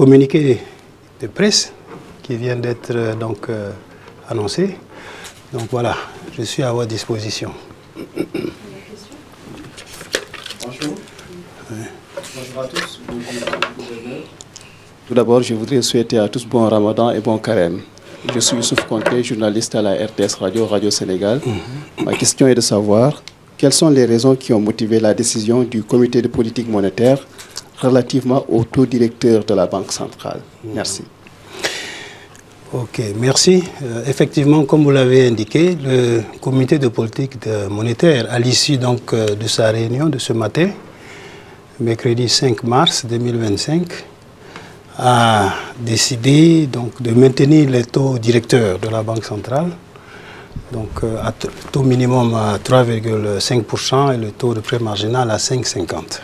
communiqué de presse qui vient d'être annoncé. Donc voilà, je suis à votre disposition. Bonjour. Bonjour à tous. Tout d'abord, je voudrais souhaiter à tous bon Ramadan et bon Carême. Je suis Youssouf Konté, journaliste à la RTS Radio Sénégal. Ma question est de savoir quelles sont les raisons qui ont motivé la décision du comité de politique monétaire relativement au taux directeur de la Banque centrale. Merci. Ok, merci. Effectivement, comme vous l'avez indiqué, le comité de politique monétaire, à l'issue donc de sa réunion de ce matin, mercredi 5 mars 2025, a décidé donc de maintenir les taux directeurs de la Banque centrale, donc taux minimum à 3,5% et le taux de prêt marginal à 5,50.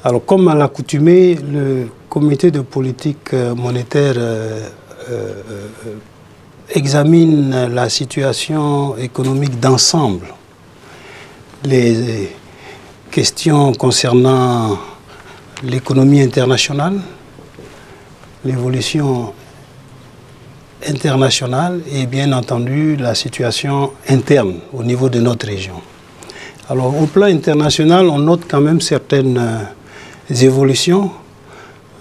Alors, comme à l'accoutumée, le comité de politique monétaire examine la situation économique d'ensemble, les questions concernant l'économie internationale, l'évolution internationale et bien entendu la situation interne au niveau de notre région. Alors au plan international, on note quand même certaines évolutions.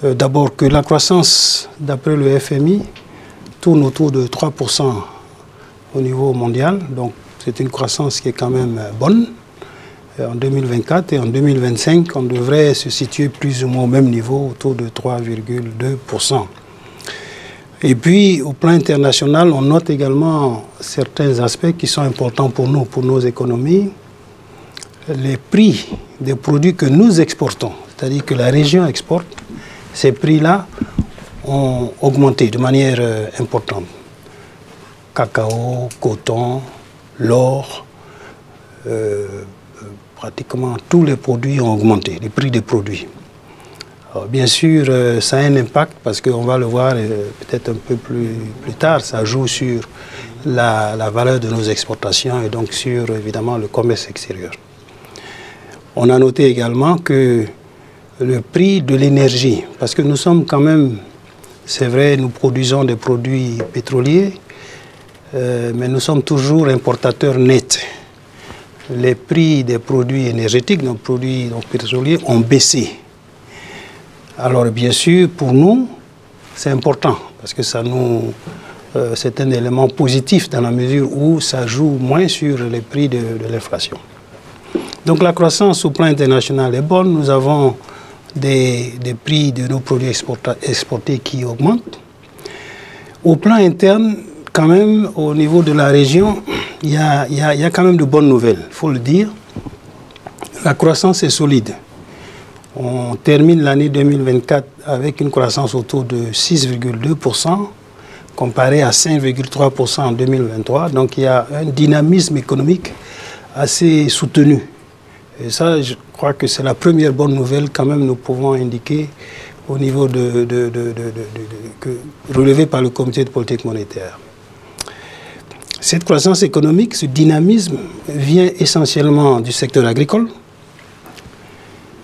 D'abord que la croissance, d'après le FMI, tourne autour de 3% au niveau mondial. Donc c'est une croissance qui est quand même bonne. En 2024 et en 2025, on devrait se situer plus ou moins au même niveau, autour de 3,2%. Et puis, au plan international, on note également certains aspects qui sont importants pour nous, pour nos économies. Les prix des produits que nous exportons, c'est-à-dire que la région exporte, ces prix-là ont augmenté de manière importante. Cacao, coton, l'or, pratiquement tous les produits ont augmenté, les prix des produits. Alors, bien sûr, ça a un impact parce qu'on va le voir peut-être un peu plus tard, ça joue sur la valeur de nos exportations et donc sur évidemment le commerce extérieur. On a noté également que le prix de l'énergie, parce que nous sommes quand même, c'est vrai, nous produisons des produits pétroliers, mais nous sommes toujours importateurs nets. Les prix des produits énergétiques, nos produits pétroliers, ont baissé. Alors bien sûr, pour nous, c'est important, parce que c'est un élément positif dans la mesure où ça joue moins sur les prix de l'inflation. Donc la croissance au plan international est bonne, nous avons des prix de nos produits exportés qui augmentent. Au plan interne, quand même, au niveau de la région, il y a quand même de bonnes nouvelles, il faut le dire. La croissance est solide. On termine l'année 2024 avec une croissance autour de 6,2%, comparé à 5,3% en 2023. Donc il y a un dynamisme économique assez soutenu. Et ça, je crois que c'est la première bonne nouvelle quand même nous pouvons indiquer au niveau relevé par le comité de politique monétaire. Cette croissance économique, ce dynamisme vient essentiellement du secteur agricole.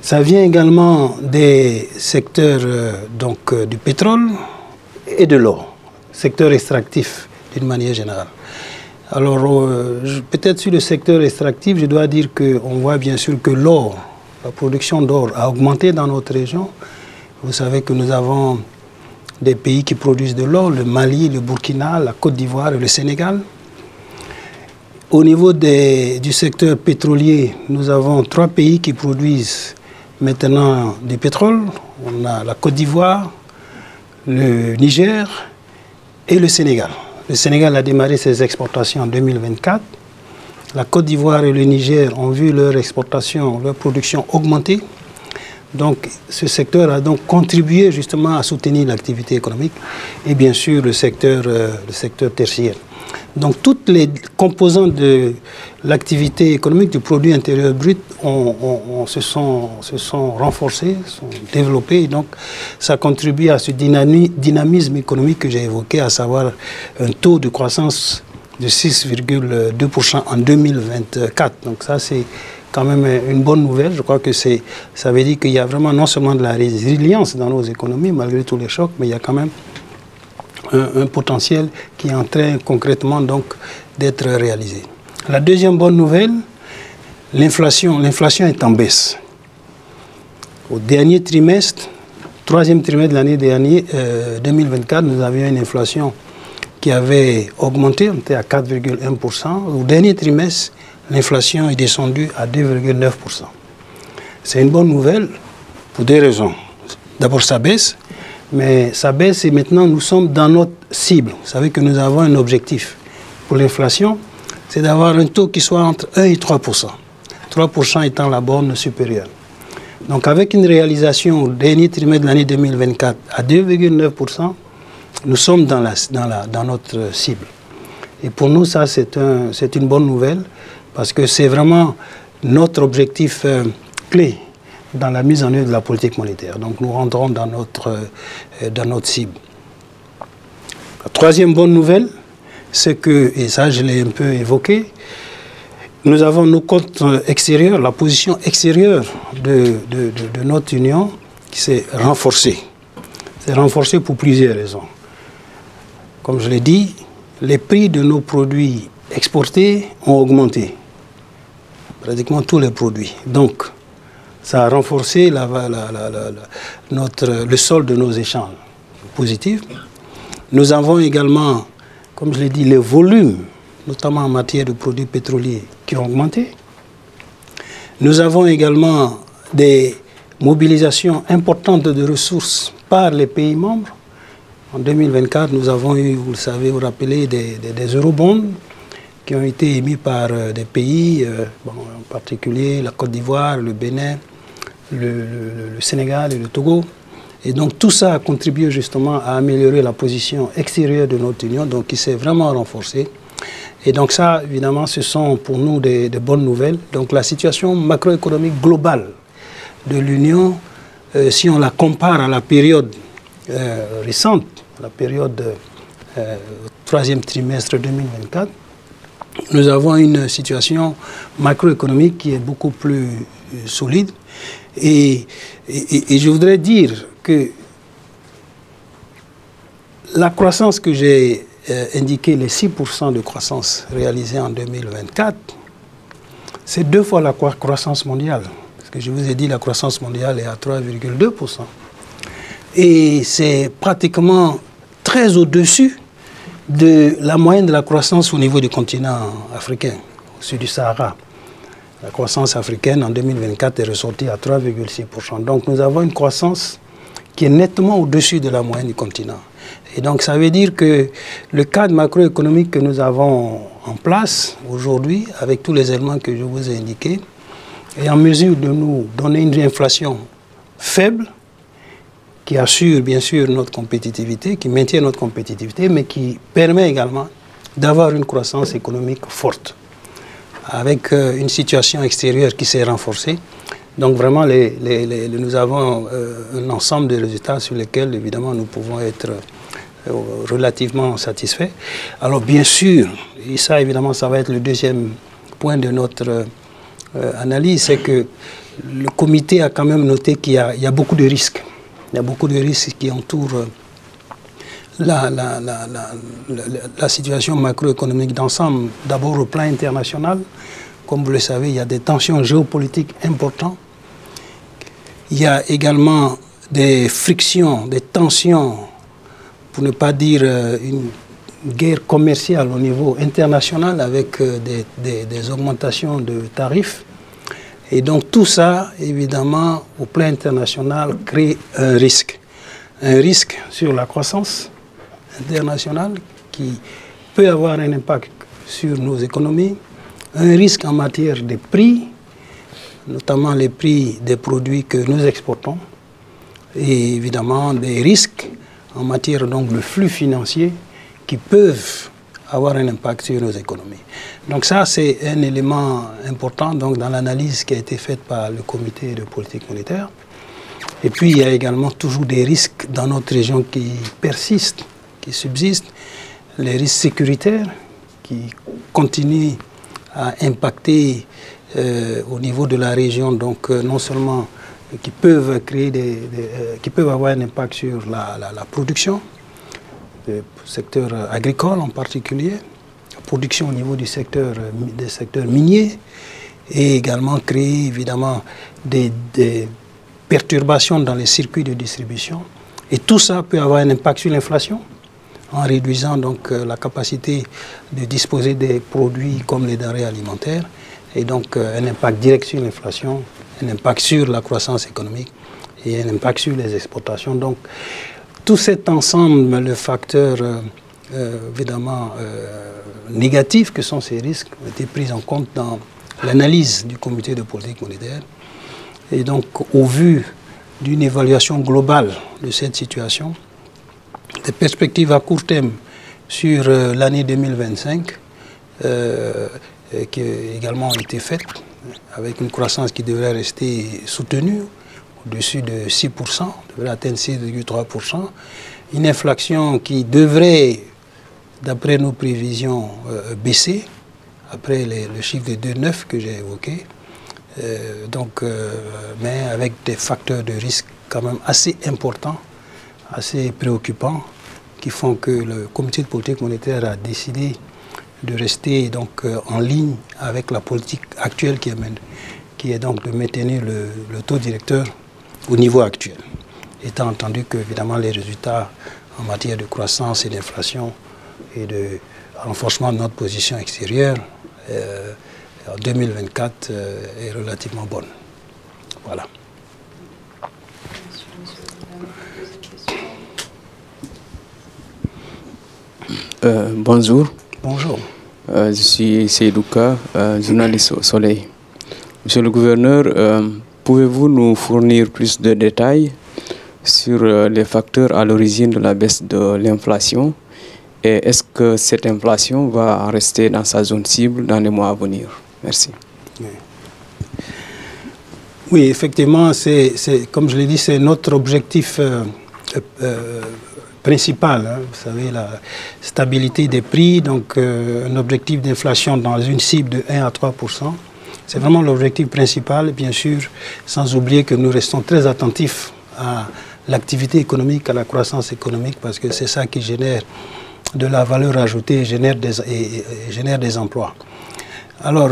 Ça vient également des secteurs du pétrole et de l'or, secteur extractif d'une manière générale. Alors, peut-être sur le secteur extractif, je dois dire qu'on voit bien sûr que l'or, la production d'or a augmenté dans notre région. Vous savez que nous avons des pays qui produisent de l'or, le Mali, le Burkina, la Côte d'Ivoire et le Sénégal. Au niveau du secteur pétrolier, nous avons 3 pays qui produisent maintenant du pétrole. On a la Côte d'Ivoire, le Niger et le Sénégal. Le Sénégal a démarré ses exportations en 2024. La Côte d'Ivoire et le Niger ont vu leur exportation, leur production augmenter. Donc ce secteur a donc contribué justement à soutenir l'activité économique et bien sûr le secteur tertiaire. Donc toutes les composantes de l'activité économique du produit intérieur brut se sont renforcées, sont développées. Et donc ça contribue à ce dynamisme économique que j'ai évoqué, à savoir un taux de croissance de 6,2% en 2024. Donc ça c'est quand même une bonne nouvelle. Je crois que ça veut dire qu'il y a vraiment non seulement de la résilience dans nos économies, malgré tous les chocs, mais il y a quand même un potentiel qui est en train concrètement donc d'être réalisé. La deuxième bonne nouvelle, l'inflation est en baisse. Au dernier trimestre, troisième trimestre de l'année dernière, 2024, nous avions une inflation qui avait augmenté, on était à 4,1%. Au dernier trimestre, l'inflation est descendue à 2,9%. C'est une bonne nouvelle pour deux raisons. D'abord, ça baisse, mais ça baisse et maintenant nous sommes dans notre cible. Vous savez que nous avons un objectif pour l'inflation, c'est d'avoir un taux qui soit entre 1 et 3%. 3% étant la borne supérieure. Donc avec une réalisation au dernier trimestre de l'année 2024 à 2,9%, nous sommes dans notre cible. Et pour nous, ça, c'est une bonne nouvelle parce que c'est vraiment notre objectif clé dans la mise en œuvre de la politique monétaire. Donc nous rentrons dans notre cible. La troisième bonne nouvelle, c'est que, et ça je l'ai un peu évoqué, nous avons nos comptes extérieurs, la position extérieure de notre Union qui s'est renforcée. C'est renforcé pour plusieurs raisons. Comme je l'ai dit, les prix de nos produits exportés ont augmenté. Pratiquement tous les produits. Donc, ça a renforcé le solde de nos échanges positifs. Nous avons également, comme je l'ai dit, les volumes, notamment en matière de produits pétroliers, qui ont augmenté. Nous avons également des mobilisations importantes de ressources par les pays membres. En 2024, nous avons eu, vous le savez, vous rappelez, des eurobonds qui ont été émis par des pays, en particulier la Côte d'Ivoire, le Bénin, le Sénégal et le Togo. Et donc tout ça a contribué justement à améliorer la position extérieure de notre Union, donc qui s'est vraiment renforcée. Et donc ça, évidemment, ce sont pour nous des bonnes nouvelles. Donc la situation macroéconomique globale de l'Union, si on la compare à la période récente, la période troisième trimestre 2024, nous avons une situation macroéconomique qui est beaucoup plus solide. Et je voudrais dire que la croissance que j'ai indiquée, les 6% de croissance réalisée en 2024, c'est 2 fois la croissance mondiale. Parce que je vous ai dit, la croissance mondiale est à 3,2%. Et c'est pratiquement très au-dessus de la moyenne de la croissance au niveau du continent africain, au sud du Sahara. La croissance africaine en 2024 est ressortie à 3,6%. Donc nous avons une croissance qui est nettement au-dessus de la moyenne du continent. Et donc ça veut dire que le cadre macroéconomique que nous avons en place aujourd'hui, avec tous les éléments que je vous ai indiqués, est en mesure de nous donner une inflation faible, qui assure bien sûr notre compétitivité, qui maintient notre compétitivité, mais qui permet également d'avoir une croissance économique forte, avec une situation extérieure qui s'est renforcée. Donc vraiment, nous avons un ensemble de résultats sur lesquels, évidemment, nous pouvons être relativement satisfaits. Alors bien sûr, et ça évidemment, ça va être le deuxième point de notre analyse, c'est que le comité a quand même noté qu'il y a beaucoup de risques. Il y a beaucoup de risques qui entourent la situation macroéconomique d'ensemble. D'abord au plan international, comme vous le savez, il y a des tensions géopolitiques importantes. Il y a également des frictions, des tensions, pour ne pas dire une guerre commerciale au niveau international avec des augmentations de tarifs. Et donc tout ça, évidemment, au plan international, crée un risque. Un risque sur la croissance internationale qui peut avoir un impact sur nos économies. Un risque en matière de prix, notamment les prix des produits que nous exportons. Et évidemment, des risques en matière donc, de flux financiers qui peuvent avoir un impact sur nos économies. Donc ça, c'est un élément important donc, dans l'analyse qui a été faite par le comité de politique monétaire. Et puis, il y a également toujours des risques dans notre région qui persistent, qui subsistent. Les risques sécuritaires qui continuent à impacter au niveau de la région, donc non seulement qui peuvent créer qui peuvent avoir un impact sur la production, le secteur agricole en particulier, la production au niveau des secteurs miniers, et également créer évidemment des perturbations dans les circuits de distribution. Et tout ça peut avoir un impact sur l'inflation, en réduisant donc la capacité de disposer des produits comme les denrées alimentaires, et donc un impact direct sur l'inflation, un impact sur la croissance économique et un impact sur les exportations. Donc tout cet ensemble de facteurs évidemment négatifs que sont ces risques ont été pris en compte dans l'analyse du comité de politique monétaire. Et donc au vu d'une évaluation globale de cette situation, des perspectives à court terme sur l'année 2025 qui également ont été faites, avec une croissance qui devrait rester soutenue, au-dessus de 6%, devrait atteindre 6,3%, une inflation qui devrait, d'après nos prévisions, baisser, après le chiffre de 2,9 que j'ai évoqué, mais avec des facteurs de risque quand même assez importants, assez préoccupants, qui font que le comité de politique monétaire a décidé de rester donc en ligne avec la politique actuelle qui est donc de maintenir le taux directeur au niveau actuel, étant entendu que évidemment les résultats en matière de croissance et d'inflation et de renforcement de notre position extérieure en 2024 est relativement bonne. Voilà. Bonjour. Bonjour. Je suis Seydouka, journaliste au Soleil. Monsieur le gouverneur, pouvez-vous nous fournir plus de détails sur les facteurs à l'origine de la baisse de l'inflation et est-ce que cette inflation va rester dans sa zone cible dans les mois à venir? Merci. Oui, effectivement, comme je l'ai dit, c'est notre objectif principal. Hein. Vous savez, la stabilité des prix, donc un objectif d'inflation dans une cible de 1 à 3%. C'est vraiment l'objectif principal, bien sûr, sans oublier que nous restons très attentifs à l'activité économique, à la croissance économique, parce que c'est ça qui génère de la valeur ajoutée et génère des emplois. Alors,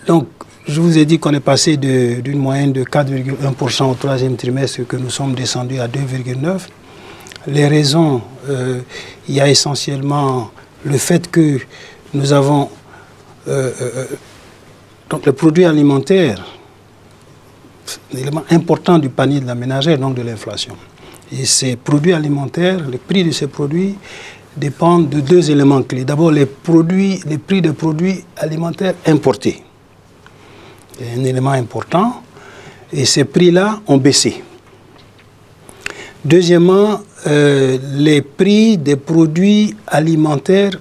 donc, je vous ai dit qu'on est passé d'une moyenne de 4,1% au troisième trimestre, que nous sommes descendus à 2,9%. Les raisons, il y a essentiellement le fait que nous avons donc le produit alimentaire, un élément important du panier de la ménagère, donc de l'inflation. Et ces produits alimentaires, le prix de ces produits dépendent de deux éléments clés. D'abord, les prix de produits alimentaires importés. C'est un élément important. Et ces prix-là ont baissé. Deuxièmement, les prix des produits alimentaires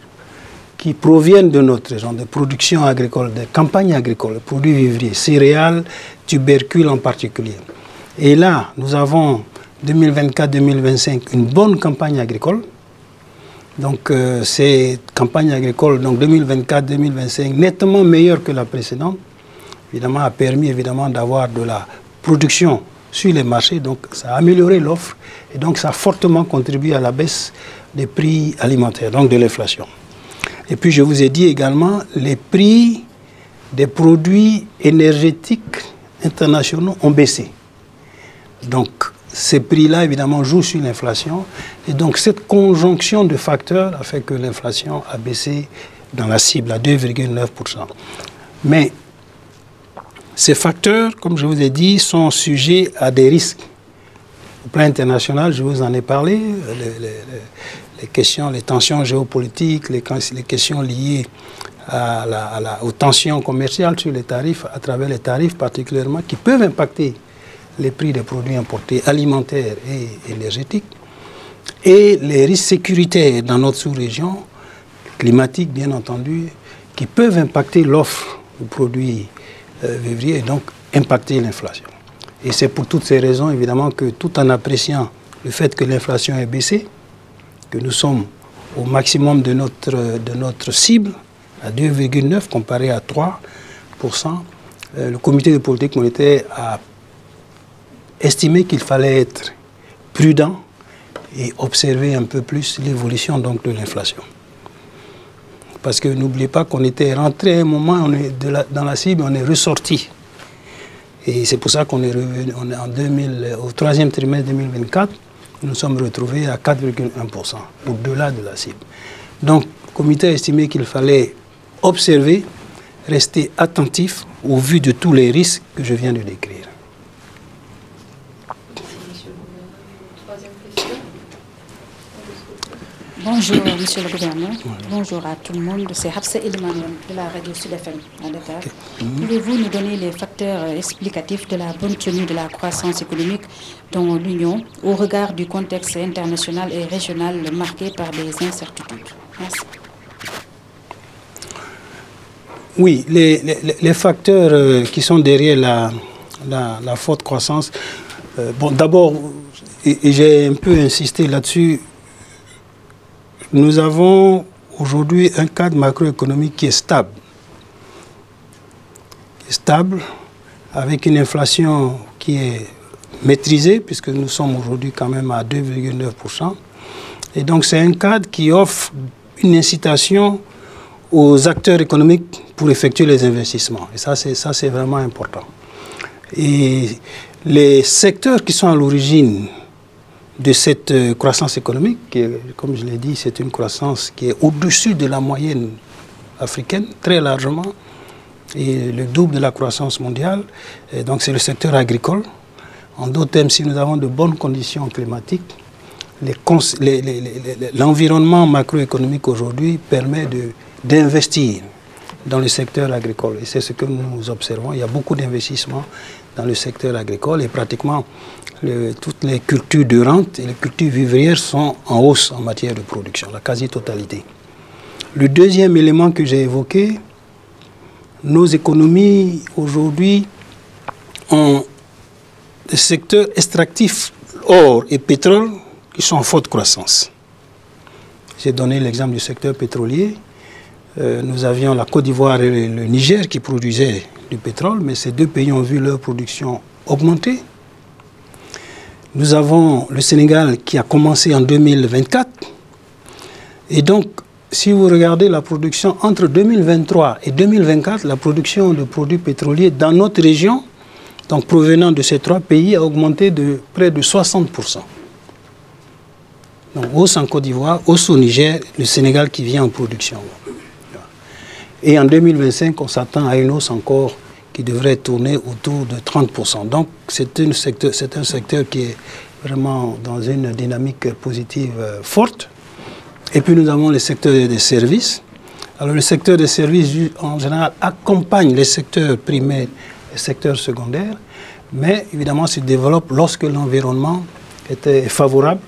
qui proviennent de notre région, de production agricole, de campagne agricole, produits vivriers, céréales, tubercules en particulier. Et là, nous avons 2024-2025 une bonne campagne agricole. Donc, cette campagne agricole, donc 2024-2025, nettement meilleure que la précédente, évidemment, a permis évidemment d'avoir de la production sur les marchés. Donc, ça a amélioré l'offre et donc ça a fortement contribué à la baisse des prix alimentaires, donc de l'inflation. Et puis, je vous ai dit également, les prix des produits énergétiques internationaux ont baissé. Donc, ces prix-là, évidemment, jouent sur l'inflation. Et donc, cette conjonction de facteurs a fait que l'inflation a baissé dans la cible à 2,9%. Mais ces facteurs, comme je vous ai dit, sont sujets à des risques. Au plan international, je vous en ai parlé, les questions, les tensions géopolitiques, les questions liées aux tensions commerciales sur les tarifs, à travers les tarifs particulièrement, qui peuvent impacter les prix des produits importés alimentaires et énergétiques, et les risques sécuritaires dans notre sous-région, climatiques bien entendu, qui peuvent impacter l'offre de produits vivriers et donc impacter l'inflation. Et c'est pour toutes ces raisons, évidemment, que tout en appréciant le fait que l'inflation est baissée, que nous sommes au maximum de notre cible, à 2,9 comparé à 3%, le comité de politique monétaire a estimé qu'il fallait être prudent et observer un peu plus l'évolution donc de l'inflation. Parce que n'oubliez pas qu'on était rentré à un moment, dans la cible, on est ressorti. Et c'est pour ça qu'on est revenu, au troisième trimestre 2024, nous nous sommes retrouvés à 4,1%, au-delà de la cible. Donc, le comité a estimé qu'il fallait observer, rester attentif au vu de tous les risques que je viens de décrire. Bonjour, monsieur le gouverneur. Bonjour à tout le monde. C'est Hafsa Ilman de la radio Sud FM à Dakar. Pouvez-vous nous donner les facteurs explicatifs de la bonne tenue de la croissance économique dans l'Union au regard du contexte international et régional marqué par des incertitudes? Merci. Oui, les facteurs qui sont derrière la forte croissance, bon, d'abord, et j'ai un peu insisté là-dessus, nous avons aujourd'hui un cadre macroéconomique qui est stable. Avec une inflation qui est maîtrisée, puisque nous sommes aujourd'hui quand même à 2,9%. Et donc c'est un cadre qui offre une incitation aux acteurs économiques pour effectuer les investissements. Et ça c'est vraiment important. Et les secteurs qui sont à l'origine de cette croissance économique, qui, comme je l'ai dit, c'est une croissance qui est au-dessus de la moyenne africaine, très largement, et le double de la croissance mondiale. Et donc c'est le secteur agricole. En d'autres termes, si nous avons de bonnes conditions climatiques, l'environnement macroéconomique aujourd'hui permet d'investir dans le secteur agricole. Et c'est ce que nous observons. Il y a beaucoup d'investissements dans le secteur agricole et pratiquement toutes les cultures de rente et les cultures vivrières sont en hausse en matière de production, la quasi-totalité. Le deuxième élément que j'ai évoqué, nos économies aujourd'hui ont des secteurs extractifs, or et pétrole, qui sont en forte croissance. J'ai donné l'exemple du secteur pétrolier. Nous avions la Côte d'Ivoire et le Niger qui produisaient du pétrole, mais ces deux pays ont vu leur production augmenter. Nous avons le Sénégal qui a commencé en 2024. Et donc, si vous regardez la production entre 2023 et 2024, la production de produits pétroliers dans notre région, donc provenant de ces trois pays, a augmenté de près de 60%. Donc, hausse en Côte d'Ivoire, hausse au Niger, le Sénégal qui vient en production. Et en 2025, on s'attend à une hausse encore qui devrait tourner autour de 30%. Donc, c'est un secteur qui est vraiment dans une dynamique positive forte. Et puis, nous avons le secteur des services. Alors, le secteur des services, en général, accompagne les secteurs primaires et les secteurs secondaires, mais évidemment, se développe lorsque l'environnement est favorable.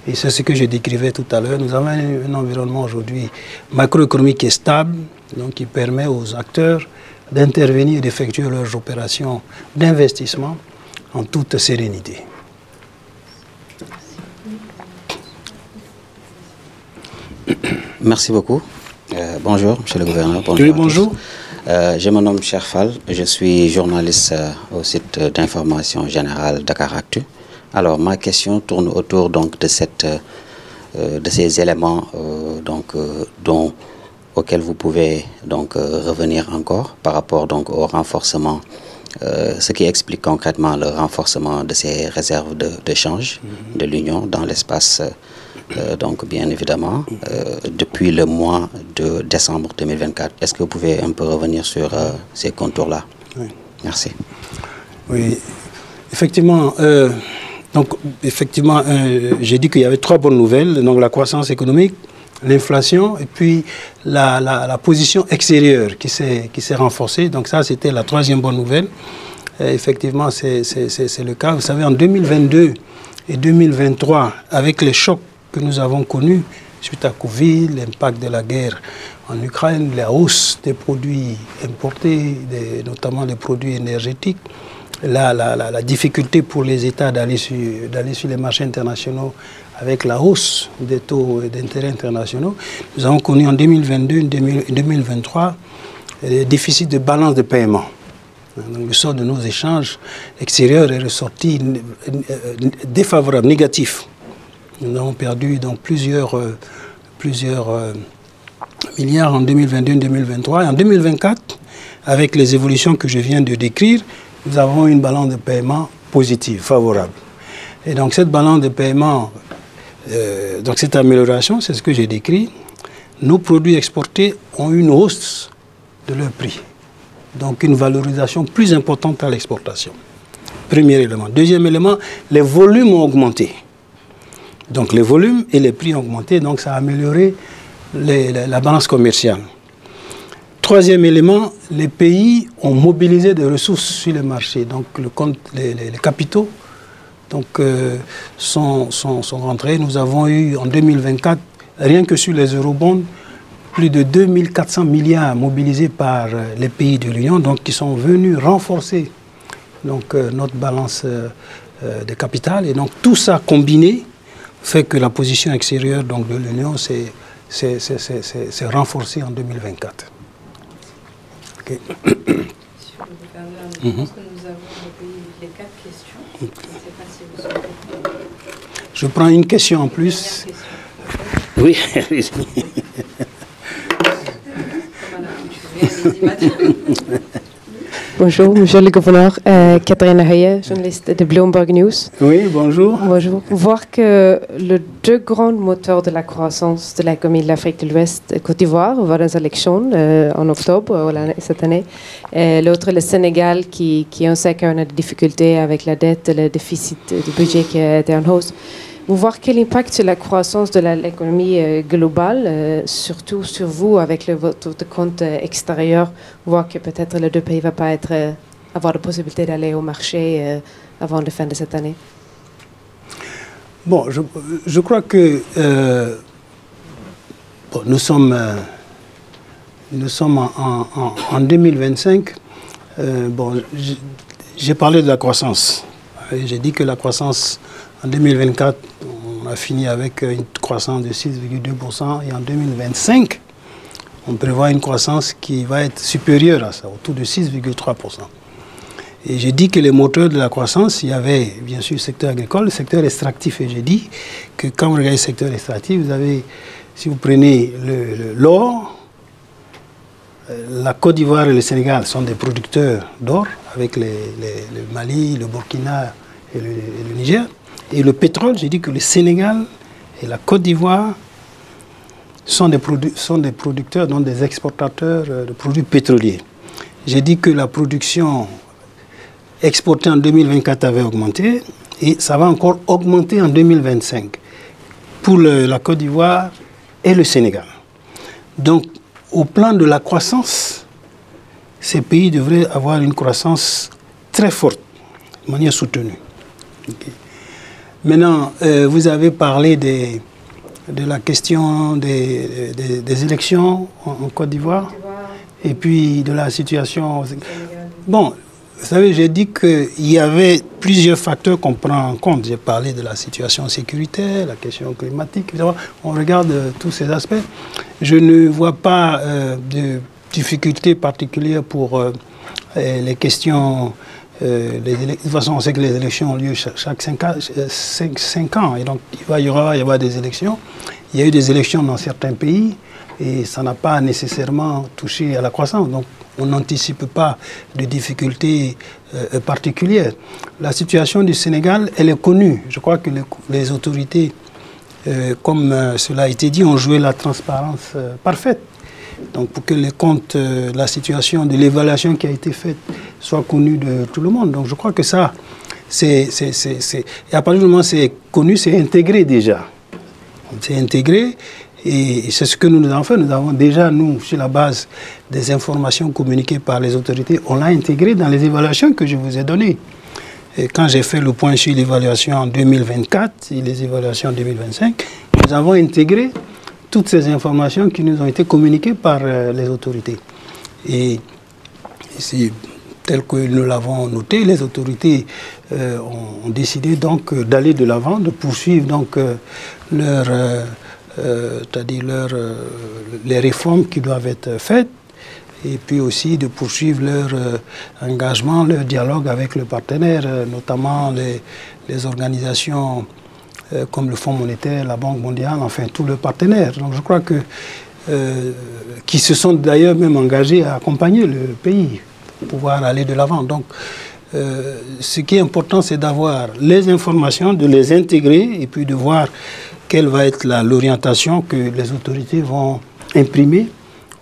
Et c'est ce que je décrivais tout à l'heure. Nous avons un environnement aujourd'hui macroéconomique qui est stable, donc qui permet aux acteurs d'intervenir et d'effectuer leurs opérations d'investissement en toute sérénité. Merci beaucoup. Bonjour, monsieur le gouverneur. Bonjour. Oui, bonjour. Je me nomme Cheikh Fall. Je suis journaliste au site d'information générale Dakaractu. Alors, ma question tourne autour donc de ces éléments auxquels vous pouvez donc revenir encore par rapport donc au renforcement, ce qui explique concrètement le renforcement de ces réserves de change de l'Union dans l'espace, donc bien évidemment, depuis le mois de décembre 2024. Est-ce que vous pouvez un peu revenir sur ces contours-là? Oui. Merci. Oui, effectivement. J'ai dit qu'il y avait trois bonnes nouvelles, donc la croissance économique, l'inflation et puis la position extérieure qui s'est renforcée. Donc ça, c'était la troisième bonne nouvelle. Effectivement, c'est le cas. Vous savez, en 2022 et 2023, avec les chocs que nous avons connus suite à Covid, l'impact de la guerre en Ukraine, la hausse des produits importés, notamment des produits énergétiques, la difficulté pour les États d'aller sur les marchés internationaux avec la hausse des taux d'intérêt internationaux. Nous avons connu en 2022 et 2023 des déficits de balance de paiement. Donc, le sort de nos échanges extérieurs est ressorti défavorable, négatif. Nous avons perdu donc plusieurs milliards en 2022-2023. Et en 2024, avec les évolutions que je viens de décrire, nous avons une balance de paiement positive, favorable. Et donc cette balance de paiement, donc cette amélioration, c'est ce que j'ai décrit. Nos produits exportés ont une hausse de leur prix. Donc une valorisation plus importante à l'exportation. Premier élément. Deuxième élément, les volumes ont augmenté. Donc les volumes et les prix ont augmenté, donc ça a amélioré la balance commerciale. Troisième élément, les pays ont mobilisé des ressources sur le marché. Donc les capitaux donc, sont rentrés. Nous avons eu en 2024, rien que sur les eurobonds, plus de 2400 milliards mobilisés par les pays de l'Union, donc qui sont venus renforcer donc, notre balance de capital. Et donc tout ça combiné fait que la position extérieure donc, de l'Union s'est renforcée en 2024. Okay. Sur le gouverneur, je pense que nous avons recueilli les 4 questions. Je ne sais pas si vous souhaitez. Je prends une question en plus. Oui. Bonjour, monsieur le gouverneur. Catherine Haye, journaliste de Bloomberg News. Oui, bonjour. Bonjour. Voir que les deux grands moteurs de la croissance de l'économie de l'Afrique de l'Ouest, Côte d'Ivoire, va dans les élections en octobre cette année. L'autre, le Sénégal, qui on sait qu'on a des difficultés avec la dette, le déficit du budget qui a été en hausse. Vous voir quel impact sur la croissance de l'économie globale, surtout sur vous avec votre compte extérieur, voir que peut-être les deux pays ne vont pas avoir la possibilité d'aller au marché avant la fin de cette année. Bon, je crois que bon, nous sommes en 2025. Bon, j'ai parlé de la croissance. J'ai dit que la croissance en 2024, on a fini avec une croissance de 6,2% et en 2025, on prévoit une croissance qui va être supérieure à ça, autour de 6,3%. Et j'ai dit que les moteurs de la croissance, il y avait bien sûr le secteur agricole, le secteur extractif. Et j'ai dit que quand vous regardez le secteur extractif, vous avez, si vous prenez l'or, la Côte d'Ivoire et le Sénégal sont des producteurs d'or, avec le Mali, le Burkina et le Niger. Et le pétrole, j'ai dit que le Sénégal et la Côte d'Ivoire sont des producteurs, donc des exportateurs de produits pétroliers. J'ai dit que la production exportée en 2024 avait augmenté et ça va encore augmenter en 2025 pour la Côte d'Ivoire et le Sénégal. Donc, au plan de la croissance, ces pays devraient avoir une croissance très forte, de manière soutenue. Okay. Maintenant, vous avez parlé de la question des élections en Côte d'Ivoire et puis de la situation. Bon, vous savez, j'ai dit qu'il y avait plusieurs facteurs qu'on prend en compte. J'ai parlé de la situation sécuritaire, la question climatique, évidemment. On regarde tous ces aspects. Je ne vois pas de difficultés particulières pour les questions. De toute façon, on sait que les élections ont lieu chaque 5 ans. Et donc, il va y avoir des élections. Il y a eu des élections dans certains pays et ça n'a pas nécessairement touché à la croissance. Donc, on n'anticipe pas de difficultés particulières. La situation du Sénégal, elle est connue. Je crois que les autorités, comme cela a été dit, ont joué la transparence parfaite. Donc pour que les comptes, la situation de l'évaluation qui a été faite soit connue de tout le monde. Donc je crois que ça, et à partir du moment où c'est connu, c'est intégré déjà. C'est intégré et c'est ce que nous avons fait. Nous avons déjà, nous, sur la base des informations communiquées par les autorités, on l'a intégré dans les évaluations que je vous ai données. Et quand j'ai fait le point sur l'évaluation en 2024 et les évaluations en 2025, nous avons intégré toutes ces informations qui nous ont été communiquées par les autorités. Et c'est tel que nous l'avons noté, les autorités ont décidé donc d'aller de l'avant, de poursuivre donc les réformes qui doivent être faites. et puis aussi de poursuivre leur engagement, leur dialogue avec le partenaire, notamment les organisations comme le Fonds monétaire, la Banque mondiale, enfin tous leurs partenaires. Donc je crois que qui se sont d'ailleurs même engagés à accompagner le pays pour pouvoir aller de l'avant. Donc ce qui est important, c'est d'avoir les informations, de les intégrer et puis de voir quelle va être l'orientation que les autorités vont imprimer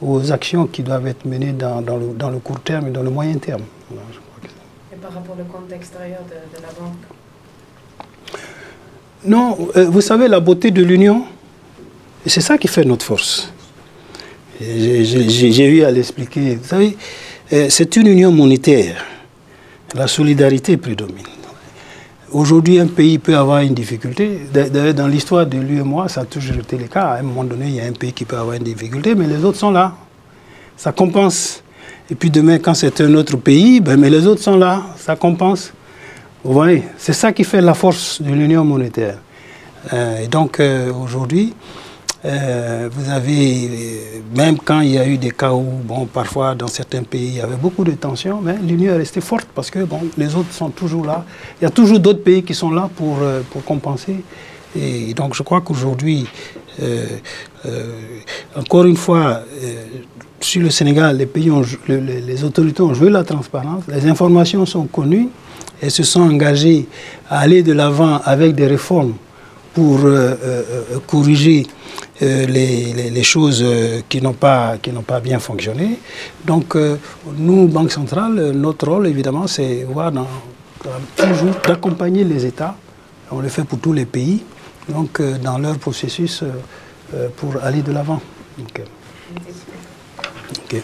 aux actions qui doivent être menées dans le court terme et dans le moyen terme. Voilà, je crois que et par rapport au compte extérieur de la banque? Non, vous savez, la beauté de l'union, c'est ça qui fait notre force. J'ai eu à l'expliquer. Vous savez, c'est une union monétaire. La solidarité prédomine. Aujourd'hui, un pays peut avoir une difficulté. D'ailleurs, dans l'histoire de l'UEMOA, ça a toujours été le cas. À un moment donné, il y a un pays qui peut avoir une difficulté, mais les autres sont là. Ça compense. Et puis demain, quand c'est un autre pays, mais les autres sont là. Ça compense. Vous voyez, c'est ça qui fait la force de l'union monétaire. Et donc, aujourd'hui, vous avez, même quand il y a eu des cas où, bon, parfois dans certains pays, il y avait beaucoup de tensions, mais l'union est restée forte parce que bon, les autres sont toujours là. Il y a toujours d'autres pays qui sont là pour compenser. Et donc je crois qu'aujourd'hui, encore une fois, sur le Sénégal, les autorités ont joué la transparence, les informations sont connues et se sont engagées à aller de l'avant avec des réformes pour corriger les choses qui n'ont pas bien fonctionné. Donc, nous, Banque centrale, notre rôle, évidemment, c'est toujours d'accompagner les États. On le fait pour tous les pays, donc dans leur processus pour aller de l'avant. Okay.